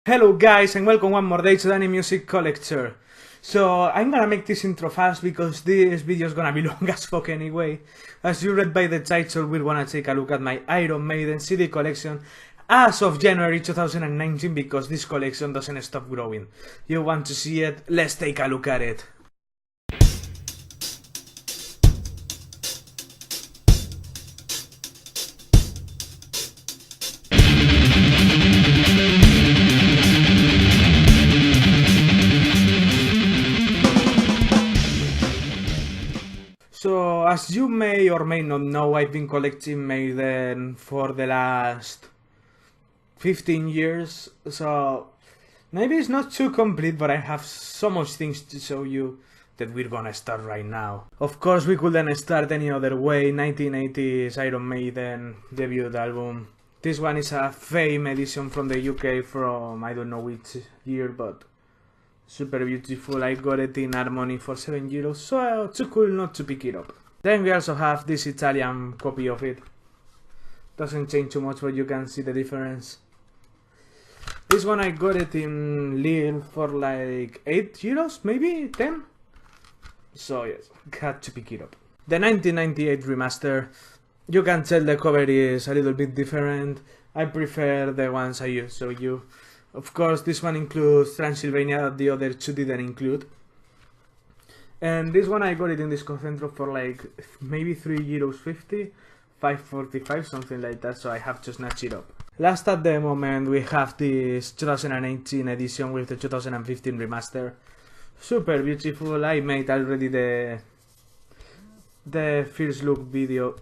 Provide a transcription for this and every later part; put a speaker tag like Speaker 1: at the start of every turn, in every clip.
Speaker 1: Hello guys and welcome one more day to Danny Music Collector. So I'm gonna make this intro fast because this video is gonna be long as fuck anyway. As you read by the title, we're gonna take a look at my Iron Maiden CD collection as of January 2019 because this collection doesn't stop growing. You want to see it? Let's take a look at it. So, as you may or may not know, I've been collecting Maiden for the last 15 years, so maybe it's not too complete, but I have so much things to show you that we're gonna start right now. Of course, we couldn't start any other way. 1980's Iron Maiden debut album. This one is a Fame edition from the UK from I don't know which year, but super beautiful. I got it in Harmony for €7, so too cool not to pick it up. Then we also have this Italian copy of it. Doesn't change too much, but you can see the difference. This one I got it in Lille for like €8, maybe 10. So yes, had to pick it up. The 1998 remaster. You can tell the cover is a little bit different. I prefer the ones I used to show you. Of course, this one includes Transylvania that the other two didn't include. And this one I got it in this Concentro for like maybe €3.50, €5.45, something like that, so I have to snatch it up. Last at the moment we have this 2018 edition with the 2015 remaster. Super beautiful. I made already the first look video.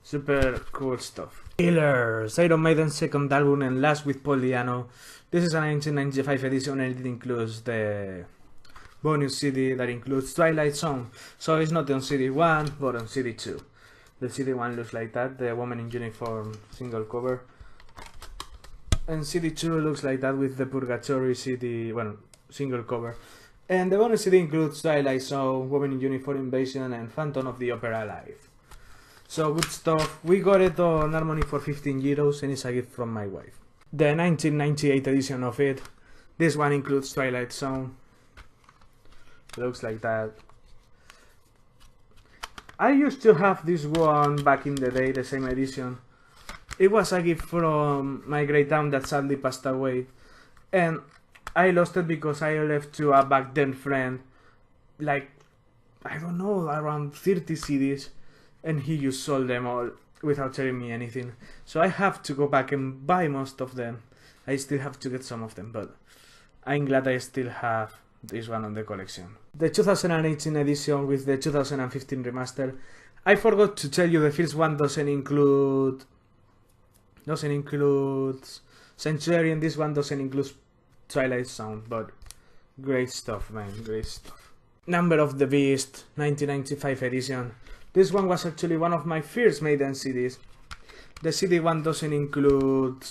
Speaker 1: Super cool stuff. Killers! Iron Maiden's second album and last with Paul Diano. This is a 1995 edition and it includes the bonus CD that includes Twilight Zone. So it's not on CD 1 but on CD 2. The CD 1 looks like that, the woman in uniform single cover. And CD 2 looks like that with the Purgatory CD, well, single cover. And the bonus CD includes Twilight Zone, Woman in Uniform Invasion and Phantom of the Opera Live. So good stuff. We got it on Harmony for €15 and it's a gift from my wife. The 1998 edition of it. This one includes Twilight Zone. Looks like that. I used to have this one back in the day, the same edition. It was a gift from my great aunt that sadly passed away. And I lost it because I left to a back then friend like, I don't know, around 30 CDs. And he just sold them all without telling me anything. So I have to go back and buy most of them. I still have to get some of them, but I'm glad I still have this one on the collection. The 2018 edition with the 2015 remaster. I forgot to tell you the first one doesn't include Sanctuary and this one doesn't include Twilight Zone, but great stuff, man, great stuff. Number of the Beast, 1995 edition. This one was actually one of my first Maiden CDs. The CD one doesn't include,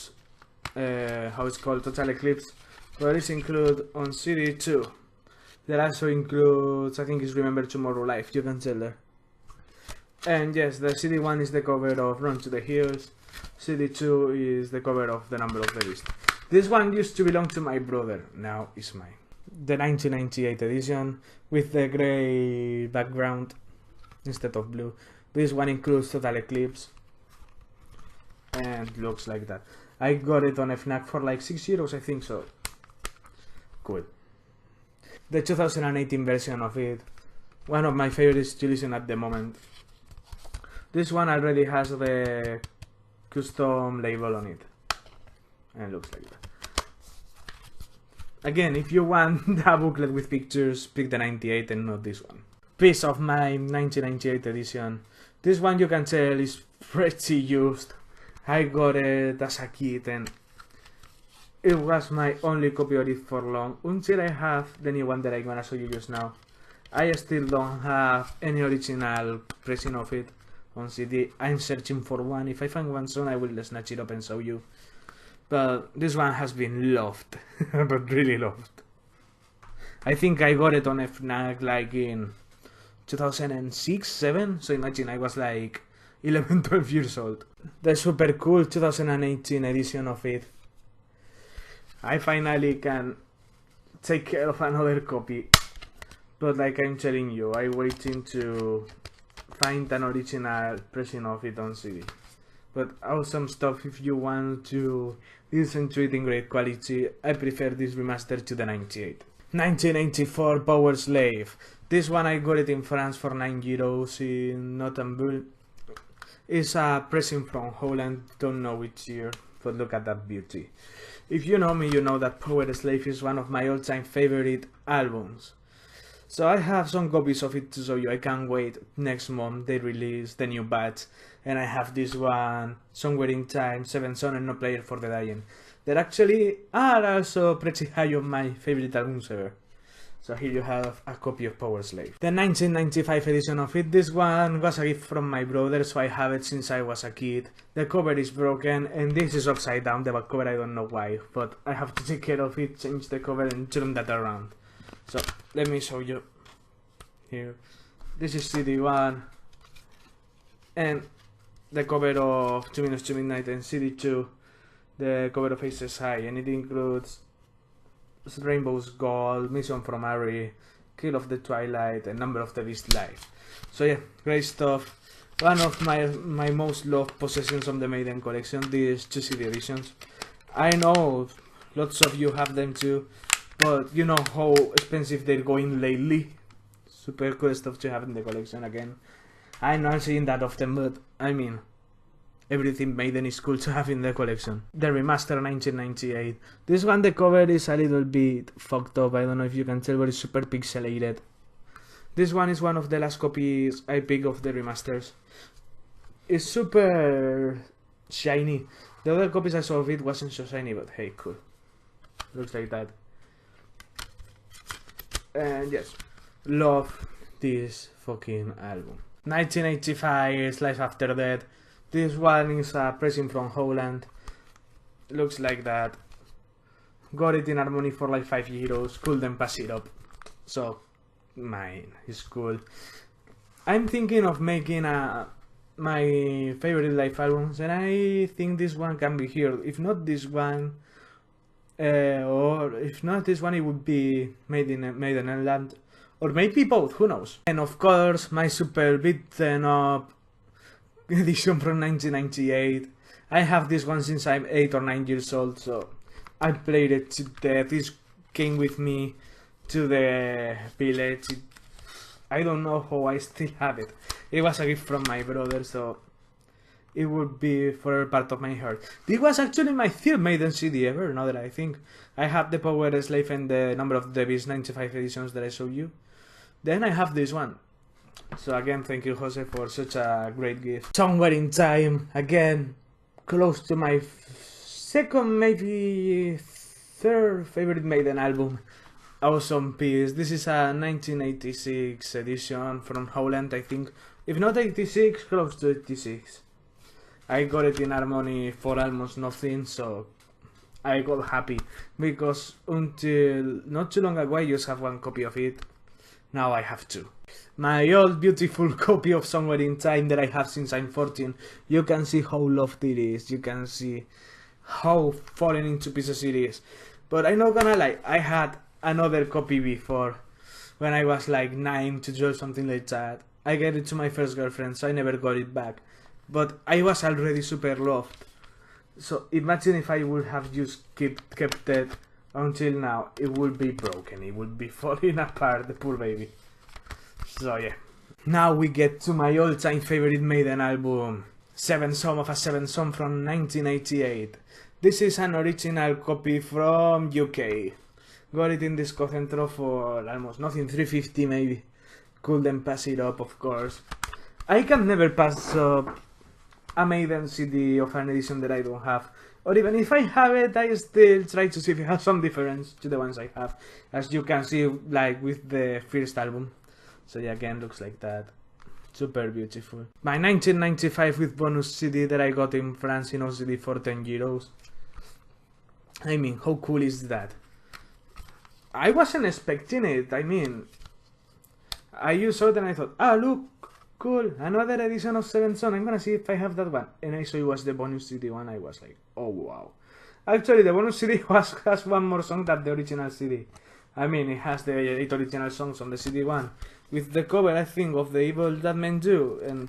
Speaker 1: how it's called, Total Eclipse, but it's included on CD 2. That also includes, I think it's Remember Tomorrow Live, you can tell there. And yes, the CD 1 is the cover of Run to the Hills, CD 2 is the cover of The Number of the Beast. This one used to belong to my brother, now it's mine. The 1998 edition with the grey background instead of blue. This one includes Total Eclipse and looks like that. I got it on FNAC for like €6, I think, so cool. The 2018 version of it, one of my favorites to listen at the moment. This one already has the custom label on it and looks like that. Again, if you want a booklet with pictures, pick the 98 and not this one. Piece of my 1998 edition. This one you can tell is pretty used. I got it as a kid and it was my only copy of it for long until I have the new one that I'm gonna show you just now. I still don't have any original pressing of it on CD. I'm searching for one. If I find one soon I will snatch it up and show you. But this one has been loved, but really loved. I think I got it on FNAC like in 2006, 7, so imagine I was like 11, 12 years old. The super cool 2018 edition of it. I finally can take care of another copy. But like I'm telling you, I'm waiting to find an original pressing of it on CD. But awesome stuff. If you want to listen to it in great quality, I prefer this remaster to the 98. 1984 Power Slave. This one I got it in France for 9 euros in Nottingham. It's a pressing from Holland, don't know which year, but look at that beauty. If you know me, you know that Power Slave is one of my all-time favorite albums. So I have some copies of it to show you. I can't wait. Next month they release the new batch, and I have this one, Somewhere in Time, 7 Son and No Player for the Dying. That actually are also pretty high on my favorite albums ever. So here you have a copy of Power Slave. The 1995 edition of it, this one was a gift from my brother, so I have it since I was a kid. The cover is broken and this is upside down, the back cover, I don't know why, but I have to take care of it, change the cover and turn that around. So let me show you. Here, this is CD1 and the cover of 2 Minutes to Midnight, and CD2 the cover of Aces High, and it includes Rainbow's Gold, Mission from Harry, Kill of the Twilight, and Number of the Beast Live. So yeah, great stuff. One of my most loved possessions of the Maiden collection, these 2 CD editions. I know lots of you have them too, but you know how expensive they're going lately. Super cool stuff to have in the collection again. I'm not seeing that often, but I mean, everything Maiden is cool to have in the collection. The Remaster 1998. This one, the cover is a little bit fucked up. I don't know if you can tell, but it's super pixelated. This one is one of the last copies I picked of the remasters. It's super shiny. The other copies I saw of it wasn't so shiny, but hey, cool. Looks like that. And yes, love this fucking album. 1985 is Life After Death. This one is a pressing from Holland. Looks like that. Got it in Harmony for like 5 euros. Couldn't pass it up. So, mine is cool. I'm thinking of making my favorite live albums, and I think this one can be here. If not this one, or if not this one, it would be Maiden and Land, or maybe both. Who knows? And of course, my super beaten up edition from 1998. I have this one since I'm 8 or 9 years old, so I played it to death. This came with me to the village. I don't know how I still have it. It was a gift from my brother, so it would be forever part of my heart. This was actually my third Maiden CD ever, now that I think. I have the Power Slave and the Number of the Beast 95 editions that I showed you. Then I have this one. So again, thank you, Jose, for such a great gift. Somewhere in Time, again, close to my second, maybe third favorite Maiden album. Awesome piece. This is a 1986 edition from Holland, I think. If not 86, close to 86. I got it in Harmony for almost nothing, so I got happy. Because until not too long ago, I just have one copy of it. Now I have two. My old beautiful copy of Somewhere in Time that I have since I'm 14. You can see how loved it is. You can see how fallen into pieces it is. But I'm not gonna lie, I had another copy before, when I was like 9 to 12, something like that. I gave it to my first girlfriend, so I never got it back. But I was already super loved. So imagine if I would have just kept it until now. It would be broken, it would be falling apart, the poor baby. So yeah. Now we get to my all-time favorite Maiden album, 7 Son of a 7 Son from 1988. This is an original copy from UK. Got it in Disco Centro for almost nothing, 350 maybe. Couldn't pass it up, of course. I can never pass up a Maiden CD of an edition that I don't have. Or even if I have it, I still try to see if it has some difference to the ones I have. As you can see, like with the first album. So yeah, again, looks like that. Super beautiful. My 1995 with bonus CD that I got in France in OCD for 10 euros. I mean, how cool is that? I wasn't expecting it. I mean, I just saw it and I thought, ah, look, cool, another edition of 7 Son. I'm gonna see if I have that one. And I saw it was the bonus CD one. I was like, oh wow. Actually, the bonus CD has one more song than the original CD. I mean, it has the 8 original songs on the CD one, with the cover, I think, of The Evil That Men Do, and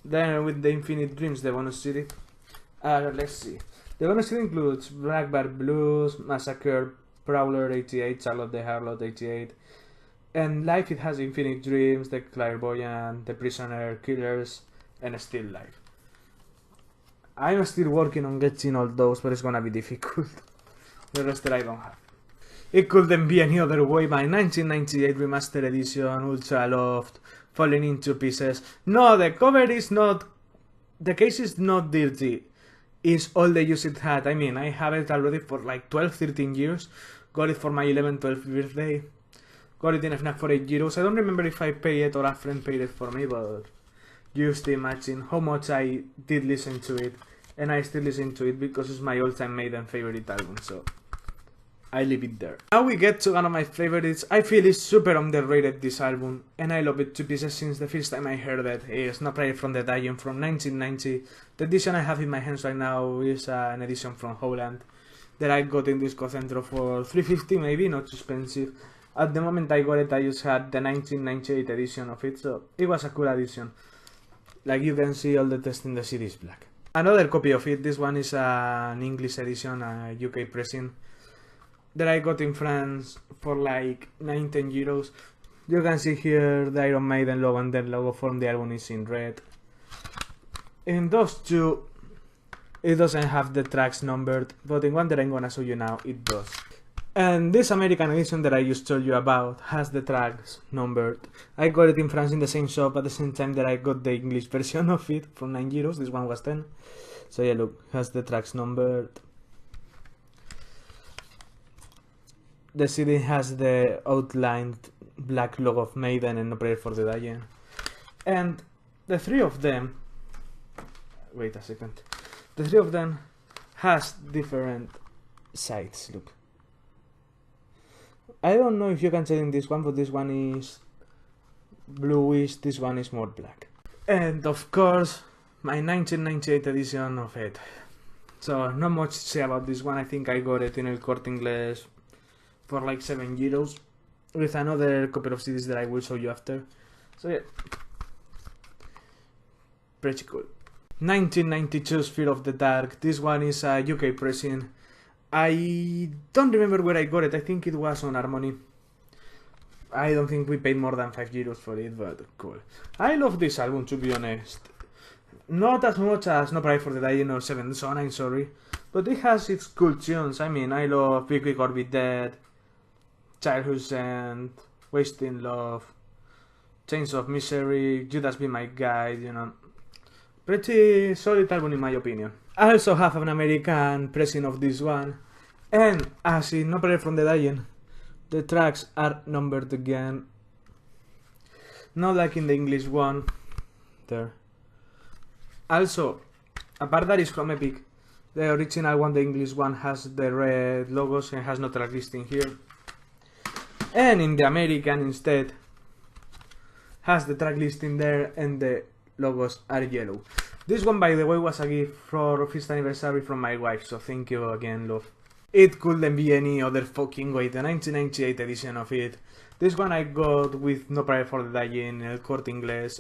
Speaker 1: then with the Infinite Dreams, the bonus CD. Let's see. The bonus CD includes Blackbird Blues, Massacre, Prowler 88, Charlotte the Harlot 88, and Life it has Infinite Dreams, The Clairvoyant, The Prisoner, Killers, and Still Life. I'm still working on getting all those, but it's gonna be difficult. The rest that I don't have. It couldn't be any other way. My 1998 Remaster edition, ultra loved, falling into pieces. No, the cover is not... The case is not dirty. It's all the use it had. I mean, I have it already for like 12-13 years. Got it for my 11-12th birthday. Got it in FNAC for 8 euros. I don't remember if I paid it or a friend paid it for me, but... Just imagine how much I did listen to it. And I still listen to it because it's my all-time Maiden favorite album, so... I leave it there. Now we get to one of my favorites. I feel it's super underrated, this album, and I love it to pieces since the first time I heard it. It's No Prayer from the Dying from 1990. The edition I have in my hands right now is an edition from Holland that I got in Disco Centro for 350 maybe, not too expensive. At the moment I got it, I just had the 1998 edition of it, so it was a cool edition. Like you can see, all the text in the CD is black. Another copy of it, this one is an English edition, a UK pressing, that I got in France for like 9-10 euros. You can see here the Iron Maiden logo and the logo from the album is in red. In those two, it doesn't have the tracks numbered, but in one that I'm gonna show you now, it does. And this American edition that I just told you about has the tracks numbered. I got it in France in the same shop at the same time that I got the English version of it for 9 euros. This one was 10. So yeah, look, has the tracks numbered. The CD has the outlined black logo of Maiden and No Prayer for the Dying. And the three of them... Wait a second. The three of them has different sides, look. I don't know if you can tell in this one, but this one is bluish, this one is more black. And of course, my 1998 edition of it. So, not much to say about this one. I think I got it in El Corte Inglés for like 7 euros, with another couple of CDs that I will show you after. So yeah, pretty cool. 1992's Fear of the Dark. This one is a UK pressing. I don't remember where I got it. I think it was on Harmony. I don't think we paid more than 5 euros for it, but cool. I love this album, to be honest. Not as much as No Prayer for the Dying or Seventh Son, I'm sorry, but it has its cool tunes. I mean, I love Be Quick or Be Dead, Childhood's End, Wasting Love, Chains of Misery, Judas Be My Guide, you know. Pretty solid album in my opinion. I also have an American pressing of this one, and as in No Prayer from the Dying, the tracks are numbered again. Not like in the English one. There. Also, apart that is from Epic, the original one, the English one, has the red logos and has no track listing here. And in the American instead, has the track listing there and the logos are yellow. This one, by the way, was a gift for 5th anniversary from my wife, so thank you again, love. It couldn't be any other fucking way, the 1998 edition of it. This one I got with No Prayer for the Dying, El Corte Inglés,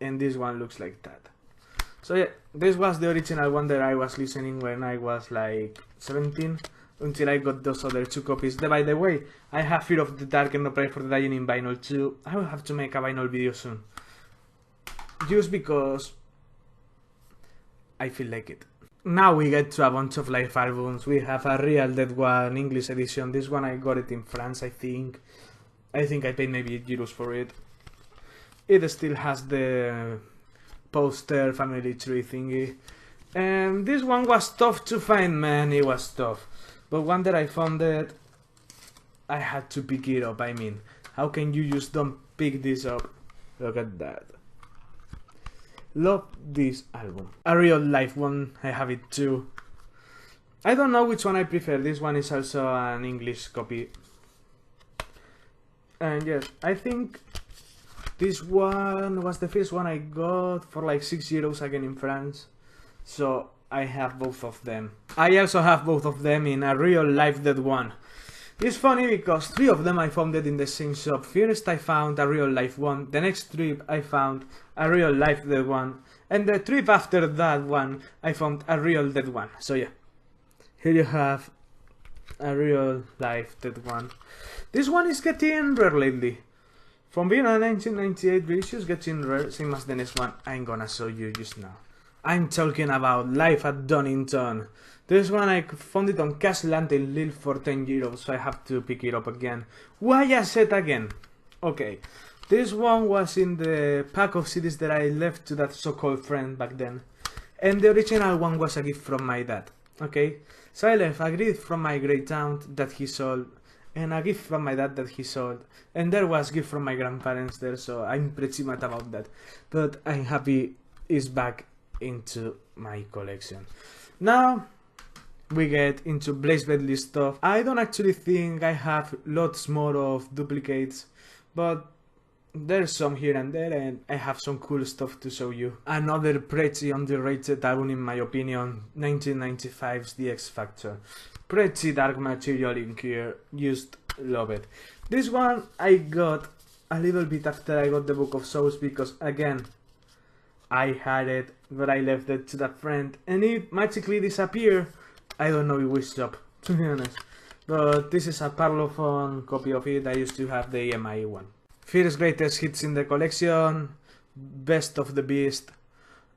Speaker 1: and this one looks like that. So yeah, this was the original one that I was listening when I was like 17, until I got those other two copies. By the way, I have Fear of the Dark and No Prayer for the Dying in vinyl too. I will have to make a vinyl video soon, just because I feel like it. Now we get to a bunch of live albums. We have a Real Dead one, English edition. This one I got it in France, I think. I paid maybe 8 euros for it. It still has the poster, family tree thingy. And this one was tough to find, man, it was tough. But one that I found it, I had to pick it up. I mean, how can you just don't pick this up? Look at that. Love this album. A real life one, I have it too. I don't know which one I prefer. This one is also an English copy. And yes, I think this one was the first one I got for like 6 euros again in France. So I have both of them. I also have both of them in a real life dead one. It's funny because 3 of them I found it in the same shop. First I found a real life one, the next trip I found a real life dead one, and the trip after that one I found a real dead one. So yeah, here you have a real life dead one. This one is getting rare lately. From being a 1998 reissue, getting rare, same as the next one I'm gonna show you just now. I'm talking about Life at Donington. This one I found it on Cashland in Lille for 10 euros, so I have to pick it up again. Why I said again? Okay, this one was in the pack of CDs that I left to that so-called friend back then. And the original one was a gift from my dad. Okay, so I left a gift from my great aunt that he sold, and a gift from my dad that he sold, and there was a gift from my grandparents there, so I'm pretty mad about that. But I'm happy it's back into my collection. Now we get into Blaze Blade stuff. I don't actually think I have lots more of duplicates, but there's some here and there, and I have some cool stuff to show you. Another pretty underrated album in my opinion, 1995's The X Factor. Pretty dark material in here, just love it. This one I got a little bit after I got the Book of Souls because again, I had it, but I left it to that friend, and it magically disappeared. I don't know in which shop, to be honest. But this is a Parlophone copy of it. I used to have the EMI one. First greatest hits in the collection, Best of the Beast.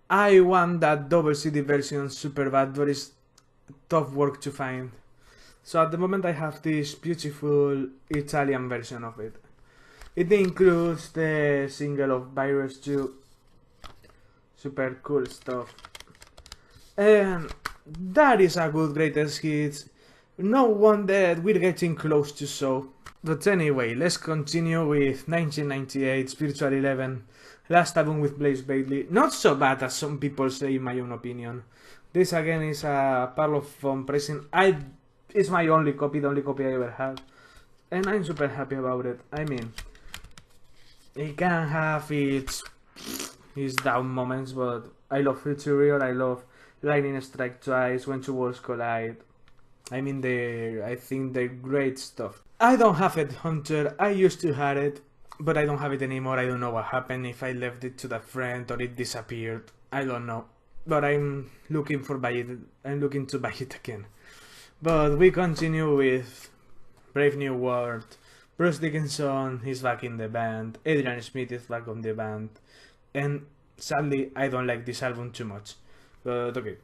Speaker 1: I want that double CD version super bad, but it's tough work to find. So at the moment I have this beautiful Italian version of it. It includes the single of Virus 2. Super cool stuff. And that is a good greatest hits. No one that we're getting close to so. But anyway, let's continue with 1998 Spiritual 11. Last album with Blaze Bailey. Not so bad as some people say in my own opinion. This again is a Parlophone pressing. It's my only copy, the only copy I ever had. And I'm super happy about it. I mean, it can have its down moments, but I love Future, I love Lightning Strike Twice, When Two Worlds Collide. I mean, I think they're great stuff. I don't have it, Hunter. I used to have it, but I don't have it anymore. I don't know what happened, if I left it to that friend or it disappeared. I don't know. But I'm looking to buy it again. But we continue with Brave New World. Bruce Dickinson is back in the band. Adrian Smith is back on the band. And sadly, I don't like this album too much. But okay.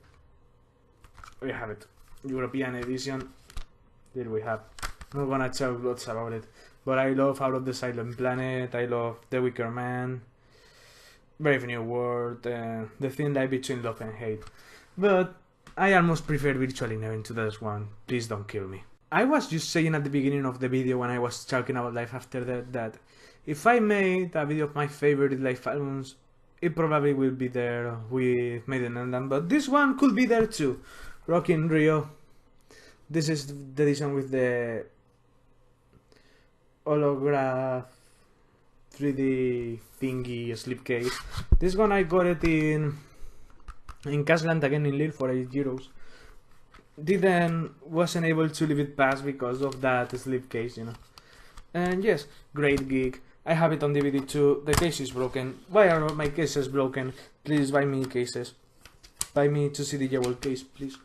Speaker 1: We have it. European edition. There we have. Not gonna talk lots about it. But I love Out of the Silent Planet. I love The Wicker Man. Brave New World. The thin line between love and hate. But I almost prefer Virtual 11 to this one. Please don't kill me. I was just saying at the beginning of the video when I was talking about Life After Death that if I made a video of my favorite live albums, it probably will be there with Maiden and them, but this one could be there too. Rock in Rio. This is the edition with the holograph 3D thingy slipcase. This one I got it in Cashland again in Lille for 8 euros. Wasn't able to leave it past because of that slipcase, you know. And yes, great gig. I have it on DVD too. The case is broken. Why are my cases broken? Please buy me cases. Buy me 2 CD jewel case, please.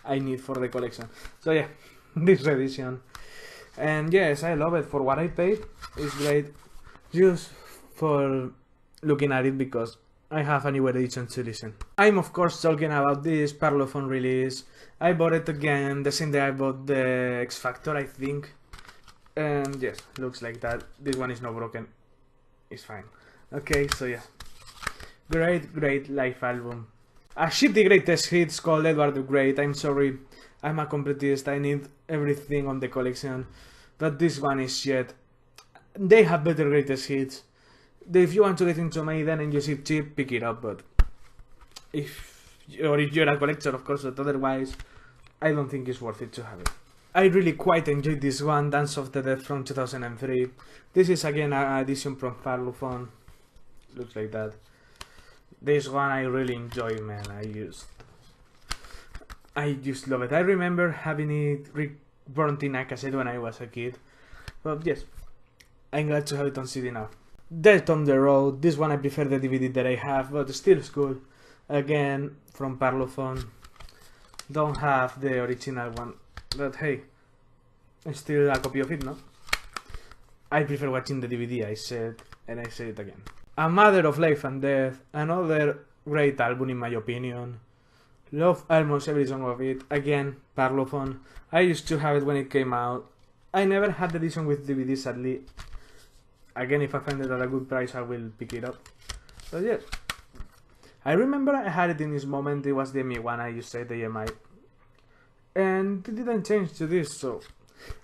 Speaker 1: I need for the collection. So yeah, this edition. And yes, I love it for what I paid. It's great. Just for looking at it because I have a new edition to listen. I'm of course talking about this Parlophone release. I bought it again the same day I bought the X Factor, I think. And yes, looks like that. This one is not broken. It's fine. Okay, so yeah. Great live album. A shitty greatest hits called Edward the Great. I'm sorry. I'm a completist. I need everything on the collection. But this one is shit. They have better greatest hits. If you want to get into Maiden and you see cheap, pick it up, but if you're a collector, of course, but otherwise, I don't think it's worth it to have it. I really quite enjoyed this one, Dance of the Dead from 2003. This is again an edition from Parlophone. Looks like that. This one I really enjoy, man. I just love it. I remember having it burnt in a cassette when I was a kid. But yes, I'm glad to have it on CD now. Death on the Road. This one I prefer the DVD that I have, but still it's cool. Again, from Parlophone. Don't have the original one, but hey, it's still a copy of it, no? I prefer watching the DVD, I said, and I say it again. A Matter of Life and Death, another great album in my opinion. Love almost every song of it. Again, Parlophone. I used to have it when it came out. I never had the edition with DVD, sadly. Again, if I find it at a good price, I will pick it up. But yes, I remember I had it in this moment. It was the MI1, I used to say the EMI, and it didn't change to this, so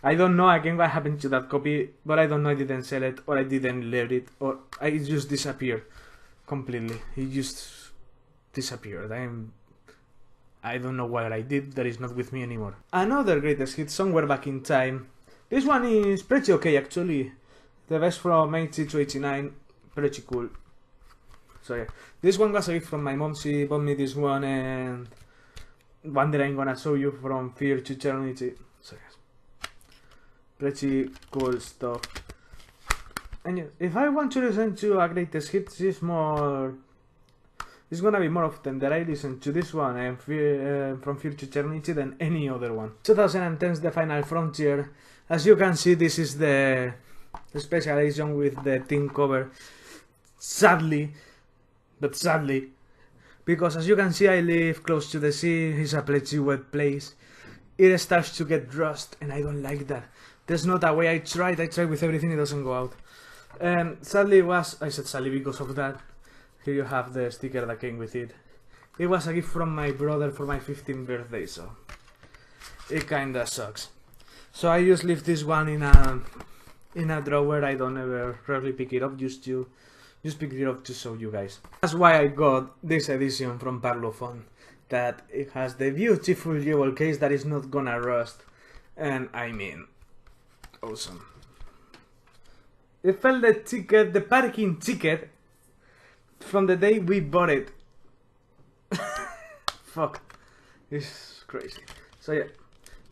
Speaker 1: I don't know again what happened to that copy, but I don't know I didn't sell it, or I didn't let it, or it just disappeared completely. It just disappeared. I don't know what I did that is not with me anymore. Another greatest hit, Somewhere Back in Time. This one is pretty okay actually. The best from 80 to 89, pretty cool. So yeah, this one was a gift from my mom. She bought me this one, and one that I'm gonna show you, From Fear to Eternity. So yes, pretty cool stuff. And yeah, if I want to listen to a greatest hits, it's gonna be more often that I listen to this one and From Fear to Eternity than any other one. 2010's The Final Frontier. As you can see, this is the special edition with the tin cover. Sadly, because as you can see I live close to the sea, it's a pretty wet place. It starts to get rust and I don't like that. There's not a way. I tried with everything, it doesn't go out. Sadly I said sadly because of that. Here you have the sticker that came with it. It was a gift from my brother for my 15th birthday, so it kinda sucks. So I just leave this one in a drawer. I don't ever rarely pick it up, just pick it up to show you guys. That's why I got this edition from Parlophone, that it has the beautiful jewel case that is not gonna rust, and I mean, awesome. It felt the parking ticket from the day we bought it. Fuck, it's crazy. So yeah,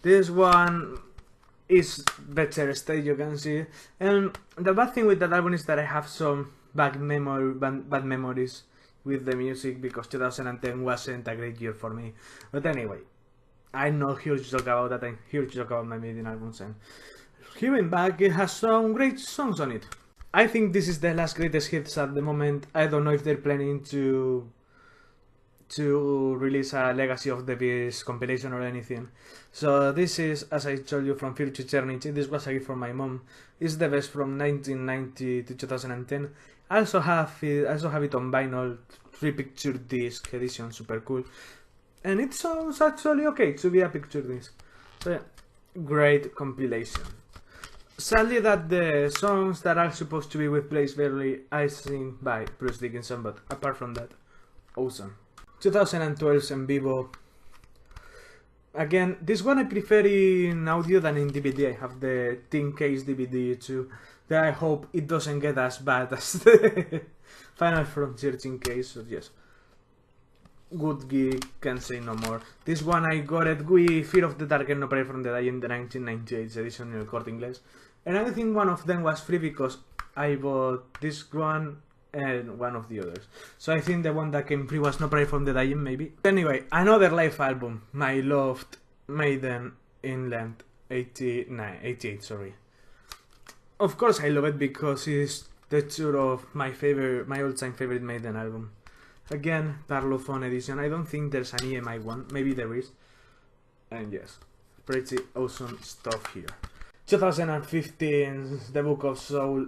Speaker 1: this one is better state, you can see. And the bad thing with that album is that I have some bad memories with the music, because 2010 wasn't a great year for me. But anyway, I'm not here to talk about that. I'm here to talk about my Maiden albums, and hearing back, it has some great songs on it. I think this is the last greatest hits at the moment. I don't know if they're planning to release a Legacy of the Beast compilation or anything. So this is, as I told you, From Fear to Eternity. This was a gift from my mom. It's the best from 1990 to 2010. I also have it on vinyl, 3-picture disc edition, super cool. And it sounds actually okay to be a picture disc. So yeah, great compilation. Sadly that the songs that are supposed to be with Blaze Bayley are sing by Bruce Dickinson, but apart from that, awesome. 2012's En Vivo. Again, this one I prefer in audio than in DVD. I have the tin case DVD too, that I hope it doesn't get as bad as the Final Frontier tin case, so yes. Good gig, can't say no more. This one I got it with Fear of the Dark and No Prayer from the Dead in the 1998 edition in El Corte Inglés. And I think one of them was free because I bought this one and one of the others. So I think the one that came free was No Prayer from the Dying, maybe. Anyway, another live album, my loved Maiden Inland 88, sorry. Of course I love it because it's the tour of my all-time favorite Maiden album. Again, Parlophone edition. I don't think there's an EMI one, maybe there is. And yes, pretty awesome stuff here. 2015's The Book of Soul.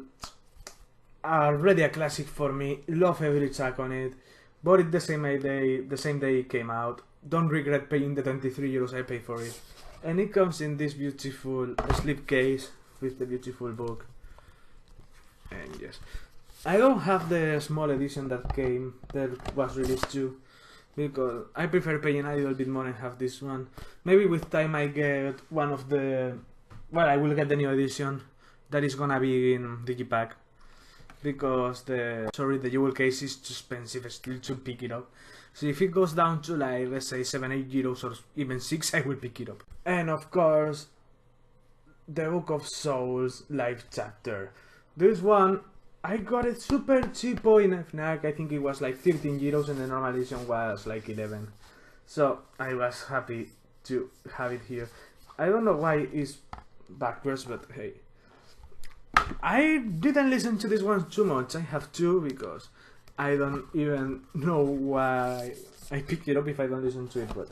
Speaker 1: Already a classic for me. Love every track on it. Bought it the same day it came out. Don't regret paying the 23 euros I paid for it. And it comes in this beautiful slipcase with the beautiful book. And yes, I don't have the small edition that was released too, because I prefer paying a little bit more and have this one. Maybe with time I get one of the... Well, I will get the new edition that is gonna be in Digipack, because the jewel case is too expensive still to pick it up. So if it goes down to like, let's say 7-8 euros or even 6, I will pick it up. And of course, the Book of Souls live chapter. This one, I got it super cheapo in FNAC. I think it was like 13 euros and the normal edition was like 11. So I was happy to have it here. I don't know why it's backwards, but hey. I didn't listen to this one too much. I have to because I don't even know why I pick it up if I don't listen to it, but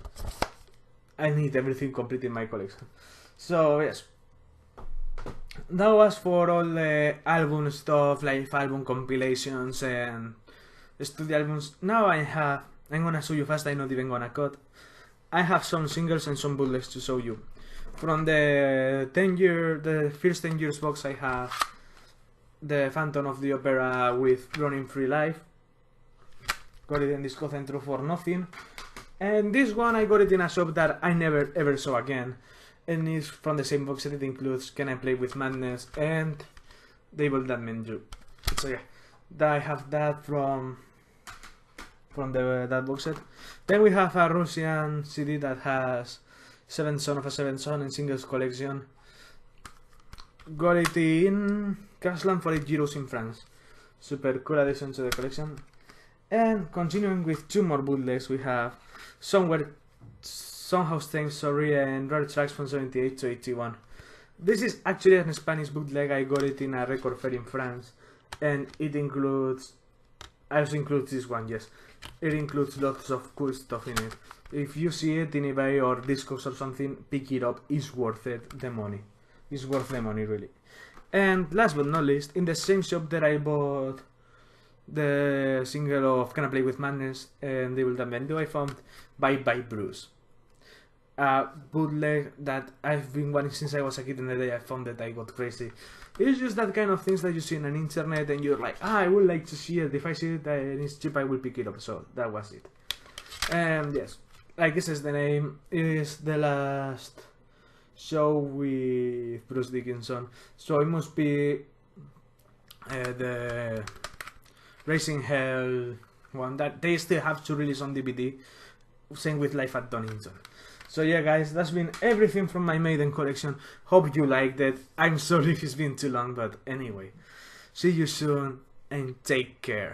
Speaker 1: I need everything complete in my collection. So yes, that was for all the album stuff, live album compilations and studio albums. Now I'm gonna show you fast, I'm not even gonna cut. I have some singles and some bootlegs to show you. From the first 10 years box, I have the Phantom of the Opera with Running Free Live. Got it in Disco Centro for nothing. And this one I got it in a shop that I never ever saw again. And it's from the same box set. It includes Can I Play With Madness and Devil That Menu. So yeah, I have that from that box set. Then we have a Russian CD that has 7 Son of a 7 Son and Singles Collection. Got it in Crashland for 8 euros in France. Super cool addition to the collection. And continuing with 2 more bootlegs, we have Somehow Strange Sorry and Rare Tracks from 78 to 81. This is actually a Spanish bootleg. I got it in a record fair in France, and it also includes this one, yes. It includes lots of cool stuff in it. If you see it in eBay or Discogs or something, pick it up. It's worth it, the money. It's worth the money, really. And last but not least, in the same shop that I bought the single of Can I Play With Madness and Devil That Menu, I found Bye Bye Bruce. A bootleg that I've been wanting since I was a kid, and the day I found it I got crazy. It's just that kind of things that you see on the internet and you're like, I would like to see it. If I see it and it's cheap, I will pick it up. So that was it. And yes, like it says the name, it is the last show with Bruce Dickinson. So it must be the Racing Hell one that they still have to release on DVD. Same with Life at Donington. So yeah guys, that's been everything from my Maiden collection. Hope you liked it. I'm sorry if it's been too long, but anyway. See you soon and take care.